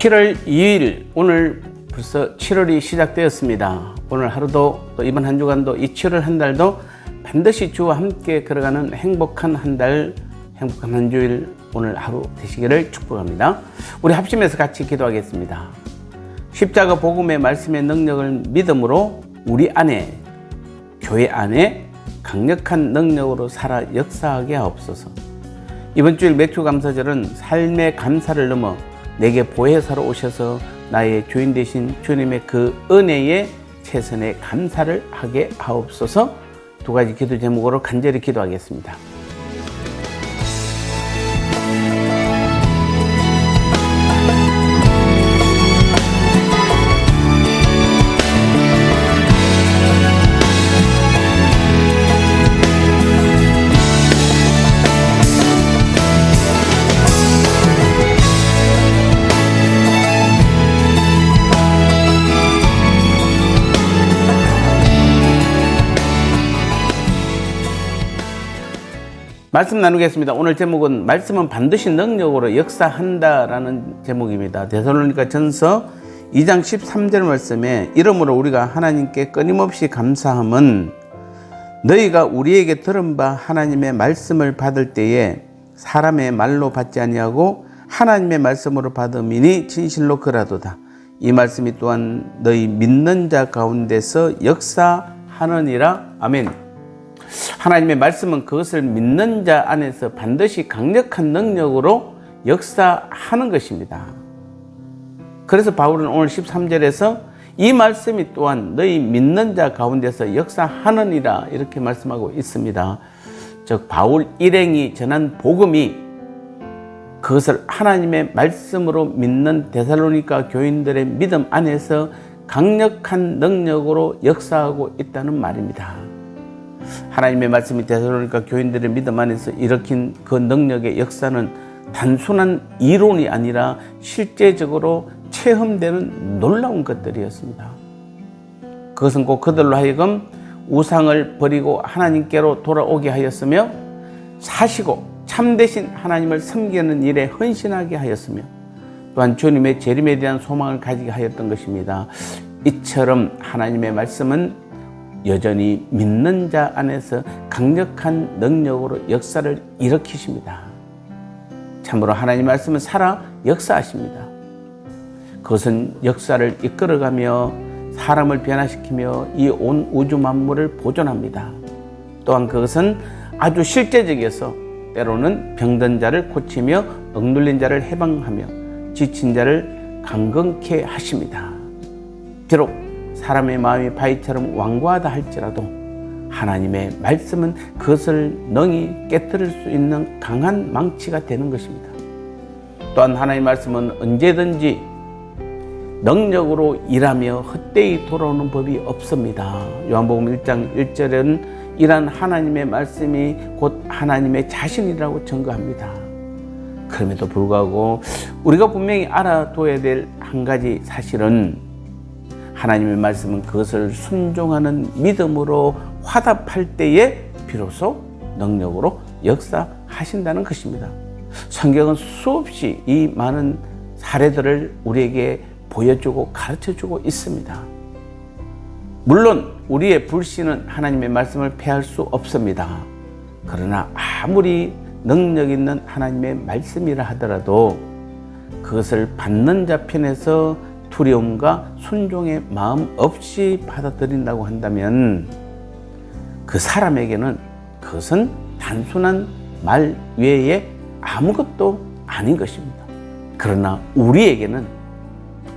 7월 2일 오늘 벌써 7월이 시작되었습니다. 오늘 하루도 또 이번 한 주간도 이 7월 한 달도 반드시 주와 함께 걸어가는 행복한 한 달, 행복한 한 주일 오늘 하루 되시기를 축복합니다. 우리 합심해서 같이 기도하겠습니다. 십자가 복음의 말씀의 능력을 믿음으로 우리 안에, 교회 안에 강력한 능력으로 살아 역사하게 하옵소서. 이번 주일 맥주 감사절은 삶의 감사를 넘어 내게 보혜사로 오셔서 나의 주인 되신 주님의 그 은혜에 최선의 감사를 하게 하옵소서. 두 가지 기도 제목으로 간절히 기도하겠습니다. 말씀 나누겠습니다. 오늘 제목은 말씀은 반드시 능력으로 역사한다라는 제목입니다. 데살로니가 전서 2장 13절 말씀에 이러므로 우리가 하나님께 끊임없이 감사함은 너희가 우리에게 들은 바 하나님의 말씀을 받을 때에 사람의 말로 받지 아니하고 하나님의 말씀으로 받음이니 진실로 그라도다. 이 말씀이 또한 너희 믿는 자 가운데서 역사하느니라. 아멘. 하나님의 말씀은 그것을 믿는 자 안에서 반드시 강력한 능력으로 역사하는 것입니다. 그래서 바울은 오늘 13절에서 이 말씀이 또한 너희 믿는 자 가운데서 역사하느니라 이렇게 말씀하고 있습니다. 즉 바울 일행이 전한 복음이 그것을 하나님의 말씀으로 믿는 데살로니가 교인들의 믿음 안에서 강력한 능력으로 역사하고 있다는 말입니다. 하나님의 말씀이 데살로니가 교인들의 믿음 안에서 일으킨 그 능력의 역사는 단순한 이론이 아니라 실제적으로 체험되는 놀라운 것들이었습니다. 그것은 꼭 그들로 하여금 우상을 버리고 하나님께로 돌아오게 하였으며 사시고 참되신 하나님을 섬기는 일에 헌신하게 하였으며 또한 주님의 재림에 대한 소망을 가지게 하였던 것입니다. 이처럼 하나님의 말씀은 여전히 믿는 자 안에서 강력한 능력으로 역사를 일으키십니다. 참으로 하나님 말씀은 살아 역사하십니다. 그것은 역사를 이끌어가며 사람을 변화시키며 이 온 우주 만물을 보존합니다. 또한 그것은 아주 실제적이어서 때로는 병든 자를 고치며 억눌린 자를 해방하며 지친 자를 강건케 하십니다. 비록 사람의 마음이 바위처럼 완고하다 할지라도 하나님의 말씀은 그것을 능히 깨뜨릴 수 있는 강한 망치가 되는 것입니다. 또한 하나님의 말씀은 언제든지 능력으로 일하며 헛되이 돌아오는 법이 없습니다. 요한복음 1장 1절은 이러한 하나님의 말씀이 곧 하나님의 자신이라고 증거합니다. 그럼에도 불구하고 우리가 분명히 알아둬야 될 한 가지 사실은 하나님의 말씀은 그것을 순종하는 믿음으로 화답할 때에 비로소 능력으로 역사하신다는 것입니다. 성경은 수없이 이 많은 사례들을 우리에게 보여주고 가르쳐주고 있습니다. 물론 우리의 불신은 하나님의 말씀을 패할 수 없습니다. 그러나 아무리 능력 있는 하나님의 말씀이라 하더라도 그것을 받는 자 편에서 두려움과 순종의 마음 없이 받아들인다고 한다면 그 사람에게는 그것은 단순한 말 외에 아무것도 아닌 것입니다. 그러나 우리에게는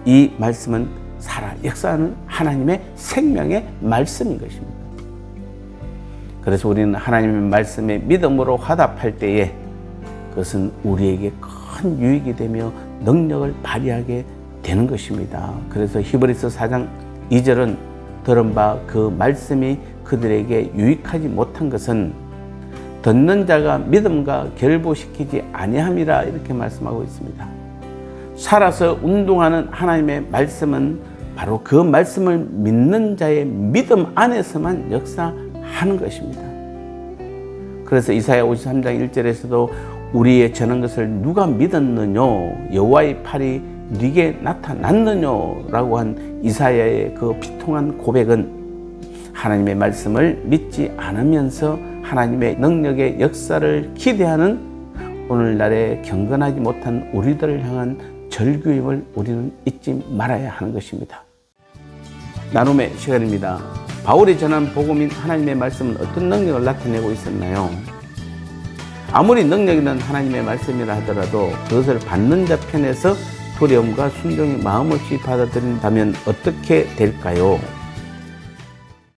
이 말씀은 살아 역사하는 하나님의 생명의 말씀인 것입니다. 그래서 우리는 하나님의 말씀에 믿음으로 화답할 때에 그것은 우리에게 큰 유익이 되며 능력을 발휘하게 되는 것입니다. 그래서 히브리서 4장 2절은 들은 바 그 말씀이 그들에게 유익하지 못한 것은 듣는 자가 믿음과 결부시키지 아니함이라 이렇게 말씀하고 있습니다. 살아서 운동하는 하나님의 말씀은 바로 그 말씀을 믿는 자의 믿음 안에서만 역사하는 것입니다. 그래서 이사야 53장 1절에서도 우리의 전한 것을 누가 믿었느뇨? 여호와의 팔이 네게 나타났느냐라고 한 이사야의 그 비통한 고백은 하나님의 말씀을 믿지 않으면서 하나님의 능력의 역사를 기대하는 오늘날의 경건하지 못한 우리들을 향한 절규임을 우리는 잊지 말아야 하는 것입니다. 나눔의 시간입니다. 바울이 전한 복음인 하나님의 말씀은 어떤 능력을 나타내고 있었나요? 아무리 능력 있는 하나님의 말씀이라 하더라도 그것을 받는 자 편에서 두려움과 순종의 마음 없이 받아들인다면 어떻게 될까요?